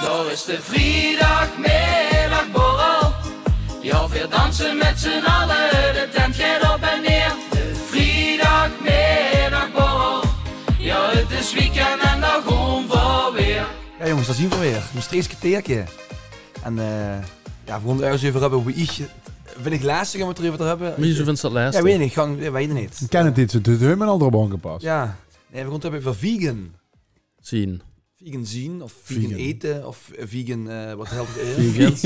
Daar is de vrijdagmiddagborrel. Ja, weer dansen met z'n allen, de tent gaat op en neer. De vrijdagmiddagborrel. Ja, het is weekend en dan gewoon voor weer. Ja jongens, dat zien we weer. Een streesje teertje. En ja, we gaan het ergens over hebben hoe ik... Vind ik lastig om het erover te hebben. Wie vindt dat lastig? Ja, weet ik. Weet je niet. Ik ken het iets, het is helemaal een andere bank gepast. Ja. Nee, we gaan het hebben over vegan. Zien. Vegan zien, of vegan eten, of vegan, wat helpt het? Vegans.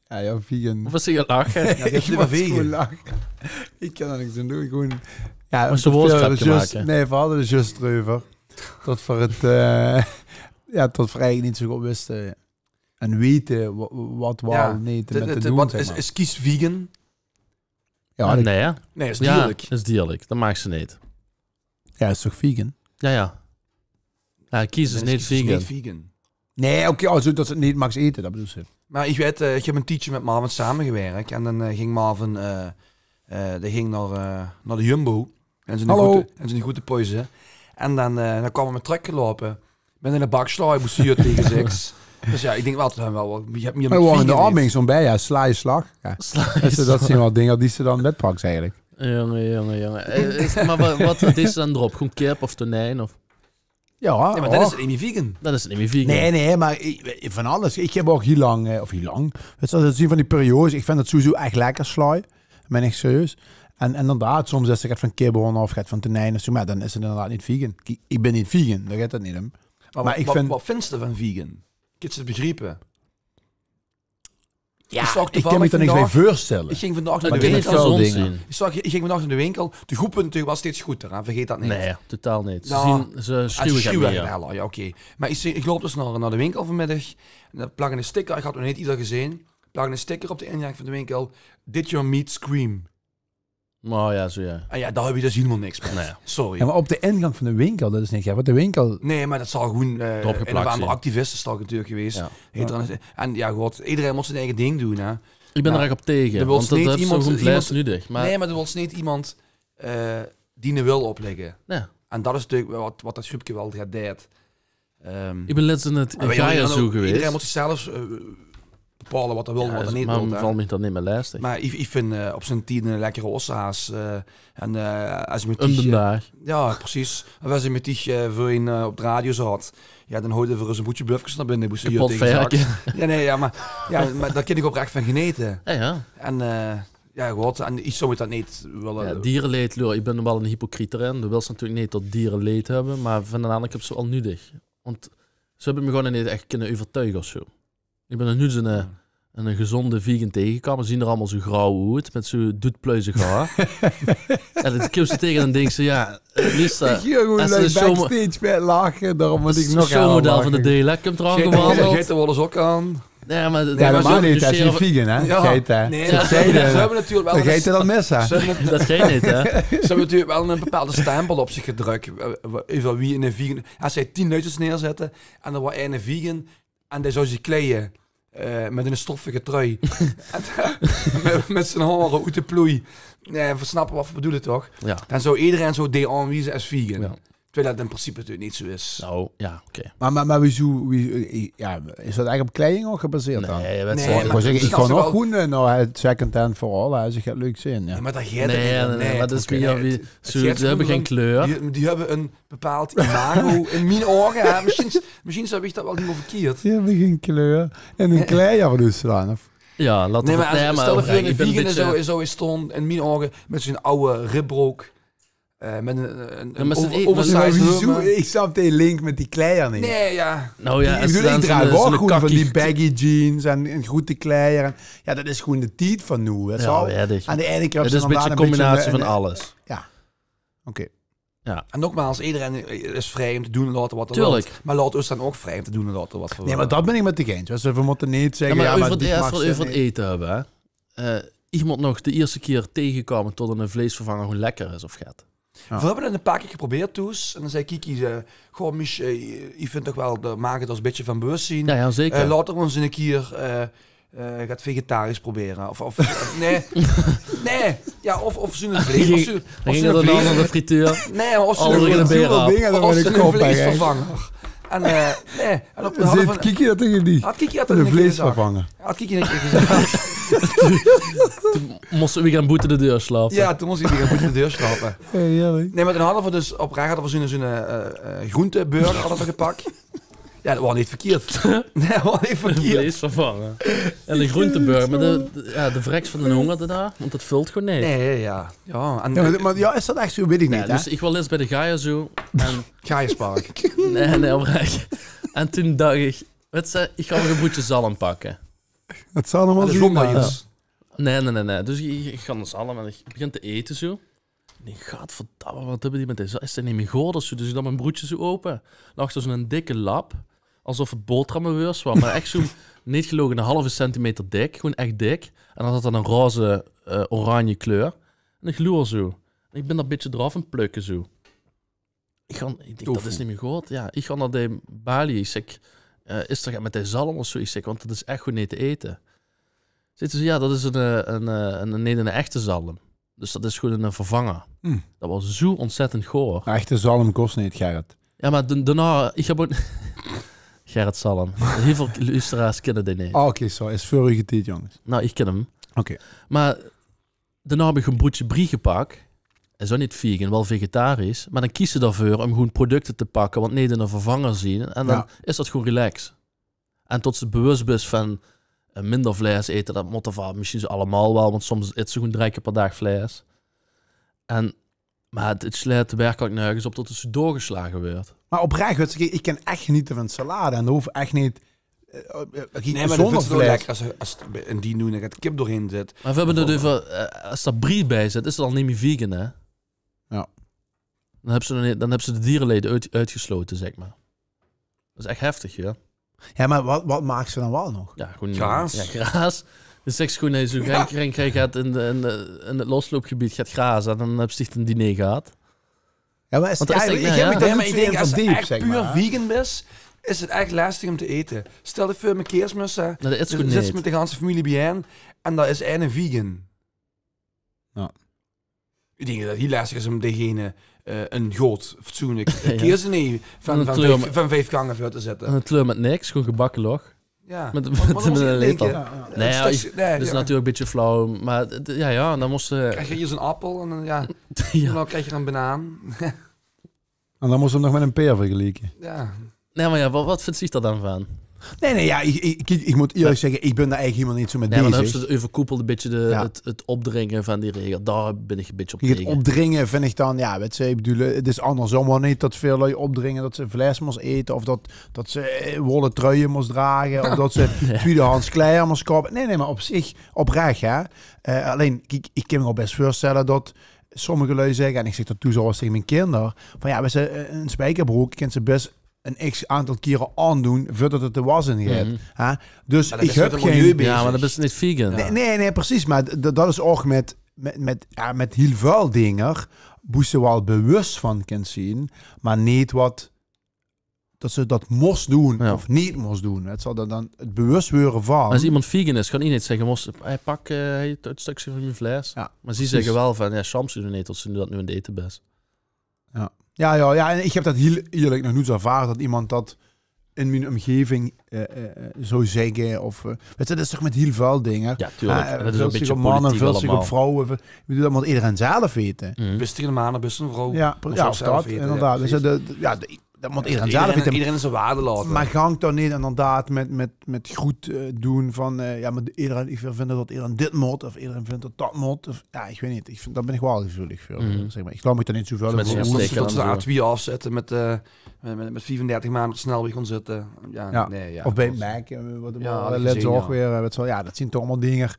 Ja, vegan. Of was je lachen? Ja, ik heb vegan. Lachen. Ik kan er niks aan doen, gewoon... Ja, moest een woordgrapje maken. Nee, we hadden er juist erover. Dat voor het... ja, tot voor eigenlijk niet zo goed wisten. En weten wat we al niet met te doen, wat zeg maar. is kies vegan? Ja, Nee, hè? Nee, is dierlijk. Ja, is dierlijk. Dat maakt ze niet. Ja, is toch vegan? Ja. Ja, kies is niet vegan. Nee, oké, also dat ze het niet mag eten, dat bedoel ze. Maar ik weet, ik heb een tijdje met Marvin samengewerkt. En dan ging Marvin die ging naar de Jumbo. En zijn goede poizen. En dan kwam hij met truck gelopen. Ben in de baksla, moest hier tegen 6. Dus ja, ik denk wel dat hij wel... Je hebt meer maar gewoon in de arming zo'n bij, ja, sla je slag. Ja. Dat zijn wel dingen die ze dan metpakt eigenlijk. Jongen. Maar wat is er dan erop? Gewoon kip of tonijn? Of? Ja, nee, maar dat is het niet vegan. Dat is niet vegan. Nee, maar van alles. Ik heb ook heel lang, weet je, dat zien van die periodes. Ik vind het sowieso echt lekker sla. Ben echt serieus. En inderdaad, soms is het van kibbon of gaat van tonijn of zo, maar dan is het inderdaad niet vegan. Ik ben niet vegan, daar gaat het niet om. Maar ik vind... Wat vind je van vegan? Ik heb het begrepen. Ja, ik kan me er niks bij voorstellen. Ik ging vandaag naar de winkel. Ik ging vandaag naar de winkel. De groeppunt was steeds goed eraan. Vergeet dat niet. Nee, totaal niet. Ze schuwen ja, oké. Maar ik loop dus naar de winkel vanmiddag. En dan plak een sticker. Ik had nog niet ieder gezien. Plak een sticker op de ingang van de winkel. Did your meat scream? Oh ja, zo ja. En ja, daar heb je dus helemaal niks mee. Nee. Sorry. Ja, maar op de ingang van de winkel, dat is niet wat de winkel... Nee, maar dat zal gewoon een of andere activisten stak natuurlijk geweest. Ja. En ja, god, iedereen moet zijn eigen ding doen, hè. Ik ben er echt op tegen, want dat is zo goed vleesnudig. Maar... Nee, maar er wil niet iemand die een wil opleggen. Ja. En dat is natuurlijk wat dat groepje wel gaat deed. Ik ben let's in het Gaia zo geweest. Iedereen moet zichzelf bepalen wat hij wil en wat hij niet wil. Maar valt me dat niet meer lastig. Maar ik vind op zijn 10 een lekkere ossa's. En als je met die... ja, precies. En als je met die voor een op de radio zat, ja, dan hoorde we eens een boetje buffjes naar binnen. Moest je hier tegen maar daar kan ik oprecht van geneten. Ja. En ja, goed. En ik zou het dat niet willen... Ja, dierenleed, ik ben wel een hypocriet erin. Je wilt natuurlijk niet dat dieren leed hebben, maar van de andere kant ze al nuttig. Want ze hebben me gewoon niet echt kunnen overtuigen of zo. Ik ben er nu een gezonde vegan tegengekomen. Ze zien er allemaal zo grauw uit, met zo'n doetpluizig haar. En dan kom ze tegen en denk ze, ja, Lisa... Ik hier gewoon backstage met lachen, daarom moet ik nog aan showmodel van de DLA komt er al gewandeld. Geiten worden ze ook aan. Nee, maar... Ja, dat niet, dat is niet vegan, hè? Ja. Geiten. Nee, ze hebben natuurlijk wel... Geiten dan messen. Dat geen niet, hè? Ze hebben natuurlijk wel een bepaalde stempel op zich gedrukt. Over wie een vegan... Als zij 10 neutjes neerzetten en dan wordt een vegan en die zou zich kleien. Met een stoffige trui. met zijn haren uit de ploei. Nee, versnappen wat we bedoelen toch? Ja. Dan zou iedereen zo aanwijzen als vegan. Ja. Terwijl dat in principe natuurlijk niet zo is. Nou, ja, oké. Maar wieso, ja, is dat eigenlijk op kleding ook gebaseerd dan? Nee, ik ga nog gewoon naar het second hand vooral, als ik het leuk zien. Ja. Nee, maar dat gaat nee, maar dat is meer... Ze hebben geen kleur. Die hebben een bepaald imago in mijn ogen. Misschien heb ik dat wel niet meer verkeerd. Die hebben geen kleur. En een kleier dus dan, of... Ja, laat nee, maar stel dat je een vegan is zo is stond in mijn ogen met zo'n oude ribbrook. Met een oversized. Ik snap de link met die kleier niet. Nee, ja. Nou ja, ik draag wel goed van die baggy jeans en een grote kleier. En, ja, dat is gewoon de tijd van nu. Ja, aan de ene kant het is een beetje een combinatie van alles. Ja, oké. Ja. En nogmaals, iedereen is vrij om te doen en laten wat er wil. Maar laat ons dan ook vrij om te doen en laten wat we Nee, maar dat ben ik met de eens. Dus we moeten niet zeggen... Ja, maar over het eten hebben, hè. Iemand nog de eerste keer tegenkomen tot een vleesvervanger gewoon lekker is of gaat. Ja. We hebben het een paar keer geprobeerd toes. En dan zei Kiki, goh Mich, je vindt toch wel de maak het als een beetje van bewust zien. Ja, zeker. Laten we ons een keer gaat vegetarisch proberen. Of nee. Ja, of zo'n vlees. Of zo'n vlees aan de frituur. Nee, of zo'n vleesvervanger. En, nee, en op Zit Kiki dat tegen die? Had Kiki had De vleesvervanger. Had Kiki een keer gezegd. Toen moesten we gaan boeten de deur slapen. Ja, toen moest ik weer de deur slapen. Heerlijk. Nee, maar toen hadden we dus op rij hadden we zo'n groenteburger hadden we gepakt. Ja, dat was niet verkeerd. Nee, dat was niet Een verkeerd. vlees vervangen. En een groenteburger. Maar de vreks van de honger daar, want dat vult gewoon niet. Nee, ja. Ja, en Maar is dat echt zo? Weet ik niet, Ja, dus ik was eens bij de Gaia zo. En Gaiaspark. nee, oprecht. En toen dacht ik, weet je, ik ga nog een boetje zalm pakken. Het zal allemaal De zien. zondags. Nee. Dus ik ga naar zalm en ik begin te eten zo. En ik ga verdamme, wat hebben die met deze? Is dat niet meer goed of zo? Dus ik dan mijn broodje zo open. Lag er zo'n dikke lap. Alsof het boterhammenweurs was. Maar echt zo'n, niet gelogen, een halve centimeter dik. Gewoon echt dik. En dan had dat een roze, oranje kleur. En ik gloer zo. En ik ben dat beetje eraf en plukken zo. Ik denk, dat is niet meer goed. Ja, ik ga naar de balie. Ik zeg, is er met die zalm of zo? Ik zeg, want dat is echt goed niet te eten. Zitten ze, ja, dat is een echte zalm. Dus dat is gewoon een vervanger. Dat was zo ontzettend goor. Echte zalm kost niet, Gerrit. Ja, maar daarna, ik heb ook... Gerrit Salm. Heel veel luisteraars kennen die niet. Oké, zo. Is voor u getiet, jongens. Nou, ik ken hem. Oké. Maar daarna heb ik een broodje brie gepakt. Hij is ook niet vegan, wel vegetarisch. Maar dan kies je daarvoor om gewoon producten te pakken, want niet in een vervanger zien. En dan is dat gewoon relax. En tot ze bewust is van minder vlees eten, dat moet er misschien ze allemaal wel, want soms eten ze gewoon 3 keer per dag vlees. Maar het slaat werkelijk nergens op tot het zo doorgeslagen wordt. Maar oprecht, weet je, ik kan echt genieten van salade. En dat hoeft echt niet... Nee, maar dat vind ik wel lekker als het in die doen en het kip doorheen zit. Maar we hebben er even... als daar brie bij zit, is het al niet meer vegan, hè? Ja. Dan hebben ze de dierenleden uitgesloten, zeg maar. Dat is echt heftig, ja. Ja, maar wat maakt ze dan wel nog? Ja, gewoon... Graas. Ja, graas. Dus zeg gewoon, hey, zo gaat in het losloopgebied gaat grazen. En dan heb je echt een diner gehad. Ja, maar Want ik denk als het echt puur vegan is het echt lastig om te eten. Stel je voor mijn kerstmis, dat is goed zit niet. met de ganse familie bijeen en dat is een vegan. Ja. Ik denk dat het heel lastig is om degene een groot, fatsoenlijk Ja. kerstdiner van 5 gangen voor te zetten. Een kleur met niks, gewoon gebakken log. Ja. Met Maar dat was een niet lepel. denken. Nee, ja, dat dat is natuurlijk een beetje flauw. Maar dan moesten... Krijg je hier zo'n appel en dan, ja, Ja. dan krijg je een banaan. En dan moest hem nog met een peer vergelijken. Ja. Nee, maar ja, wat vindt zich daar dan van? Nee, ja, ik moet eerlijk zeggen, ik ben daar eigenlijk helemaal niet zo mee Nee, maar dan bezig. hebben ze overkoepeld een beetje het opdringen van die regel. Daar ben ik een beetje op Het tegen. opdringen vind ik dan, ja, weet je, ik bedoel, het is andersom maar niet dat veel lui opdringen dat ze vlees moest eten of dat ze wollen truien moest dragen of dat ze tweedehands kleren moest kopen. Nee, maar op zich oprecht, hè. Alleen, ik kan me wel best voorstellen dat sommige lui zeggen, en ik zeg dat toe zoals tegen mijn kinderen, van ja, we ze een spijkerbroek kent ze best een x aantal keren aandoen voordat het de was in gaat. Dus Ja, ik heb geen... Ja, maar dat is niet vegan. Ja. Nee, precies. Maar dat is ook met heel veel dingen moest je wel bewust van kunnen zien, maar niet wat dat ze dat moest doen of niet moest doen. Het zal dan het bewust worden van. Als iemand vegan is, kan hij niet zeggen, pak het stukje van je vlees. Ja, Maar ze zeggen wel van, ja, soms doen niet, als ze dat nu aan het eten best. Ja, en ik heb dat heel eerlijk nog niet zo ervaren dat iemand dat in mijn omgeving zou zeggen. Of, weet je, dat is toch met heel veel dingen. Ja, tuurlijk. En dat is veel een beetje zich op mannen, politiek veel zich allemaal. op vrouwen. Ik bedoel, dat moet iedereen zelf weten. Best een man, best een vrouw. Ja, Moet ja, ook zelf dat weten, inderdaad. ja, Dus precies. dat moet iedereen zelf weten. Iedereen is zijn waarde laten. Maar gang dan niet inderdaad met goed doen van... ja, maar iedereen, ik vind dat iedereen dit moet of iedereen vindt dat moet. Of, ja, ik weet niet. Daar ben ik wel gevoelig voor. Zeg maar. Ik geloof me er niet zoveel Met over. zo'n dat steken ze en de A2 afzetten met 34 maanden op de snelweg gaan zitten. Ja. Of bij het Mac, wat let ook weer. Dat zijn toch allemaal dingen...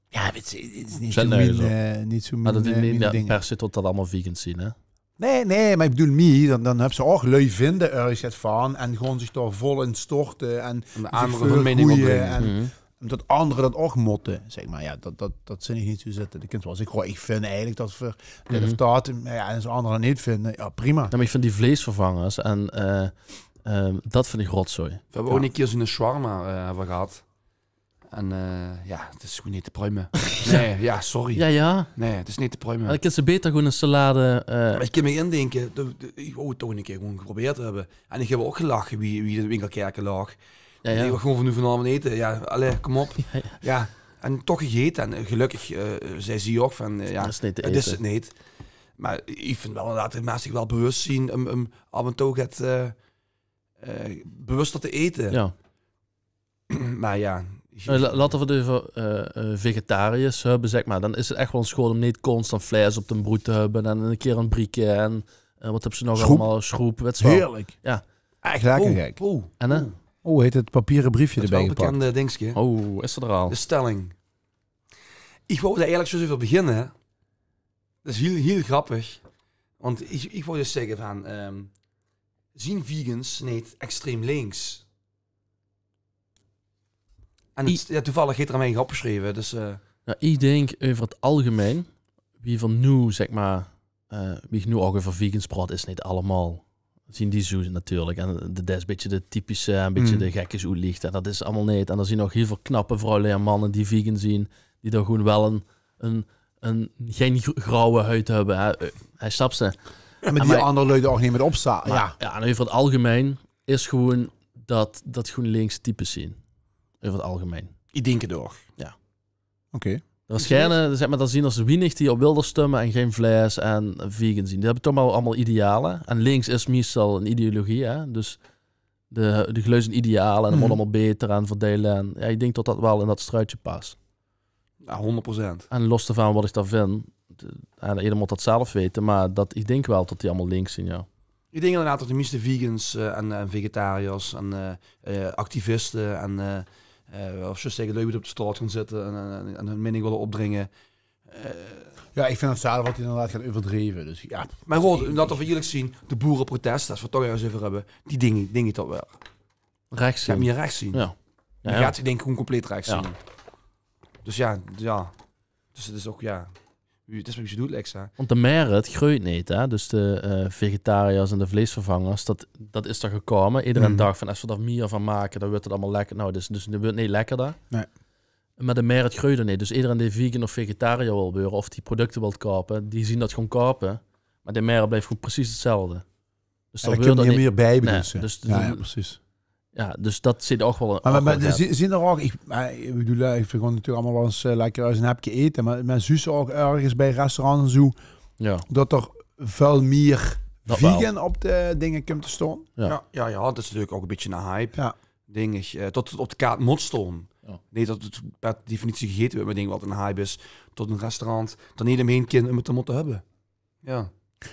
Ja, het is niet zo niet zo Maar dat is niet ding. per se tot dat allemaal vegan zien, hè? Nee, maar ik bedoel, dan hebben ze ook lui vinden ergens van en gewoon zich daar vol in storten en de andere hun mening opbrengen. En dat anderen dat ook motten, zeg maar. Ja, dat zit niet zo zitten. De kind zoals ik vind eigenlijk dat voor dit of dat, en als anderen niet vinden, ja prima. Ja, maar ik vind die vleesvervangers en dat vind ik rotzooi. We hebben ook een keer zo'n shawarma hebben gehad. En ja, het is gewoon niet te pruimen. Nee, ja, sorry. Ja. Nee, het is niet te pruimen. En dan kan ze beter gewoon een salade... Maar ik kan me indenken, ik wou het toch een keer gewoon geprobeerd hebben. En ik heb ook gelachen wie de winkelkerken lag. Ja. Ik wil gewoon van nu vanavond eten. Ja, allee, kom op. Ja. Ja, en toch gegeten. En gelukkig zei ze ook van, ja, Dat is niet te het is eten. het niet. Maar ik vind wel inderdaad dat mensen zich wel bewust zien om af en toe het bewuster te eten. Ja. Maar ja... Laten we het over vegetariërs hebben, zeg maar. Dan is het echt wel een school om niet constant vlees op de brood te hebben. En een keer een briekje en wat hebben ze nog Schroep. allemaal? Schroep, weet je wel. Heerlijk. Ja. Echt lekker gek. En hè? Oh, heet het papieren briefje Het is wel erbij een gepakt. bekende dingetje. Oh, is er al? De stelling. Ik wou daar eigenlijk zo even beginnen. Dat is heel grappig. Want ik wou dus zeggen van... zien vegans niet extreem links? En ja, toevallig heeft er aan mij opgeschreven. Dus, Nou, ik denk over het algemeen, wie van nu, zeg maar, wie nu ook over vegans praat, is niet allemaal. Zien die zo natuurlijk. En dat is een beetje de typische, een beetje de gekke zo ligt. En dat is allemaal niet. En dan zien nog heel veel knappe vrouwen en mannen die vegan zien, die daar gewoon wel geen grauwe huid hebben. Hij snapt ze. En met die andere leuten ook niet met opstaan. Ja, en over het algemeen is gewoon dat GroenLinks types zien. Over het algemeen. ik denk het door. Oké. Waarschijnlijk, zeg maar, dan zien als weinig die op wilde stemmen en geen vlees en vegan zien. Die hebben toch maar allemaal idealen. En links is meestal een ideologie, hè. Dus de geluizen idealen en dat moet allemaal beter en verdelen. En ja, ik denk dat dat wel in dat struitje past. Ja, 100%. En los daarvan wat ik daar vind, ieder moet dat zelf weten, maar dat, ik denk wel dat die allemaal links zien, ja. Ik denk inderdaad dat de meeste vegans en vegetariërs en activisten en of zo zeggen, leuk op de straat gaan zitten en hun mening willen opdringen. Ja, ik vind het zelf wat hij inderdaad gaat overdreven. Dus ja. Maar gewoon, dat we eerlijk zien, de boerenprotest, als we het toch eens over hebben, die dingen toch wel. Rechts Ga zien. meer rechts zien. Ja. Je Ja. gaat zich denk ik gewoon compleet rechts Ja. zien. Dus ja. Dus het is ook, ja, het is wat je doet, Lexa. Want de meren, het groeit niet, hè. Dus de vegetariërs en de vleesvervangers, dat is er gekomen. Iedereen dacht van, als we daar meer van maken, dan wordt het allemaal lekker. Nou, dus het wordt niet lekkerder. Nee. Maar de meren, het groeit er niet. Dus iedereen die vegan of vegetariër wil worden, of die producten wil kopen, die zien dat gewoon kopen. Maar de meren blijft gewoon precies hetzelfde. Dus En dan daar kun je niet meer bij Nee, bedoelen. dus- ja, precies. Ja, dus dat zit ook wel... Maar zien er ook, ik bedoel, ik vind gewoon natuurlijk allemaal wel eens lekker uit een hapje eten, maar mijn zus ook ergens bij restaurants en zo, Ja, dat er veel meer Dat vegan op de dingen komt te staan. ja. Ja, dat is natuurlijk ook een beetje een hype. Ja. Dingetje, tot het op de kaart moet staan. Ja. Nee, dat het per definitie gegeten wordt, maar denk wat een hype is. Tot een restaurant, dan niet omheen kind om het te moeten hebben. Ja.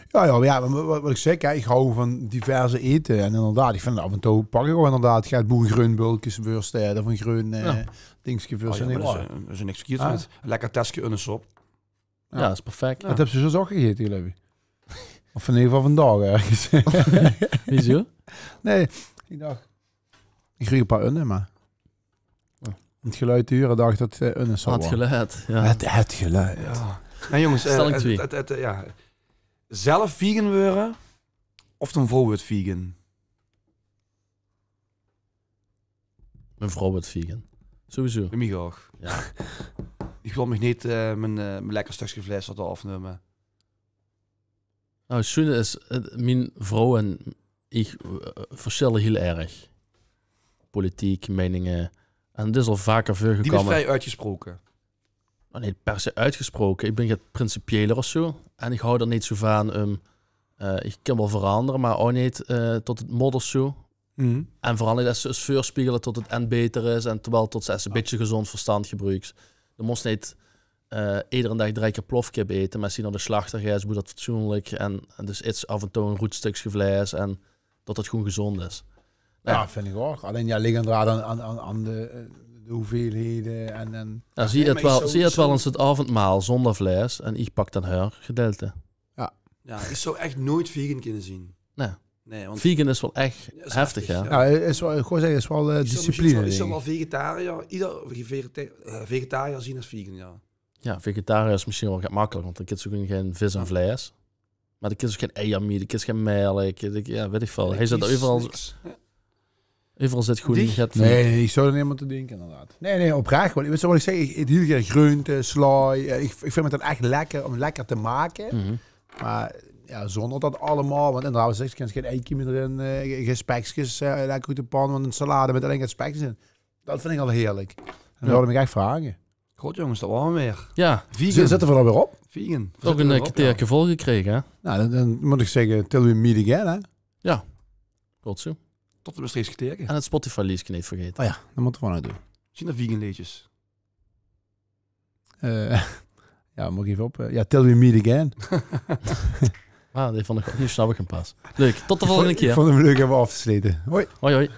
Ja, maar wat ik zeg, hè, ik hou van diverse eten. En inderdaad, ik vind af en toe pak ik ook inderdaad, gaat boeren groenbulkjes voorstellen of een groen dingetje voor. Oh, ja, En ik, maar oh, dat is niks verkeerd Ah. met. Lekker testje unnensop. Ja, dat is perfect. dat heb ze zo ook gegeten, geloof ik. Of in ieder geval vandaag ergens. Wieso? Nee, ik dacht, ik kreeg een paar unnen, maar het geluid te huren dacht dat unnen zou Had worden. geluid. Ja. Het geluid. Ja. Nou jongens, Stelling 2. ja. Zelf vegan worden of een vrouw wordt vegan? Mijn vrouw wordt vegan. Sowieso. Bij mij ook. Ja. Ik wil me niet mijn lekker stukje vlees wat afnemen. Nou, het schöne is, mijn vrouw en ik verschillen heel erg. Politiek, meningen. En het is al vaker Die is voorgekomen. vrij uitgesproken. Nou, niet per se uitgesproken. Ik ben het principiëler of zo. En ik hou er niet zo van. Ik kan wel veranderen, maar ook niet tot het modder zo. En vooral niet dat ze eens voorspiegelen tot het en beter is. En terwijl tot ze een beetje gezond verstand gebruikt. Je moest niet iedere dag 3 keer plofkip eten. Maar als je naar de slachter gaat, moet dat fatsoenlijk. En dus iets af en toe een goed stukje vlees. En dat het gewoon gezond is. Ja, vind ik ook. Alleen ja, liggen inderdaad aan de hoeveelheden en Nou, zie je maar het wel, zo- zie je het wel zo- eens het avondmaal zonder vlees. En ik pak dan haar gedeelte. Ja, ik zou echt nooit vegan kunnen zien. Nee. Nee, want Vegan is wel echt Ja, is heftig, heftig, ja. ja, is wel, gewoon zeggen, is wel discipline. Ik zou denk wel ik. vegetariër, vegetariër zien als vegan, ja. Ja, vegetariër is misschien wel makkelijk, want dan kies je geen vis en vlees. Maar dan kies je geen eiermeat, dan kies je geen melk, ja, weet ik veel. Hij zit Niks, overal... niks. Ja. Overal zit goed in. Die? Nee, ik zou er niet aan te denken, inderdaad. Nee, oprecht. Want ik weet wat ik zeg, ik eet heel graag groente, slaai. Ik vind het dan echt lekker om lekker te maken. Mhm. Maar ja, zonder dat allemaal. Want inderdaad, ik kan geen eitje meer erin, geen spekjes, lekker uit de pan, want een salade met alleen geen spekjes in. Dat vind ik al heerlijk. En dan wilde ik echt vragen. God jongens, dat waren we weer. Ja, Vegan. Zitten we er weer op? Vegan. ook een kriteertje vol gekregen, hè? Nou, dan moet ik zeggen, till we meet again, hè? Goed zo. Tot de bestreeks geteken. En het Spotify-liedje niet vergeten. Oh ja, dat moeten we nou doen. Zien er vegan liedjes. Ja, moet ik even op. Ja, till we meet again. Die vond ik ook niet snap ik een pas. Leuk, tot de volgende keer. Ik vond hem leuk even af te sleten. Hoi. Hoi hoi.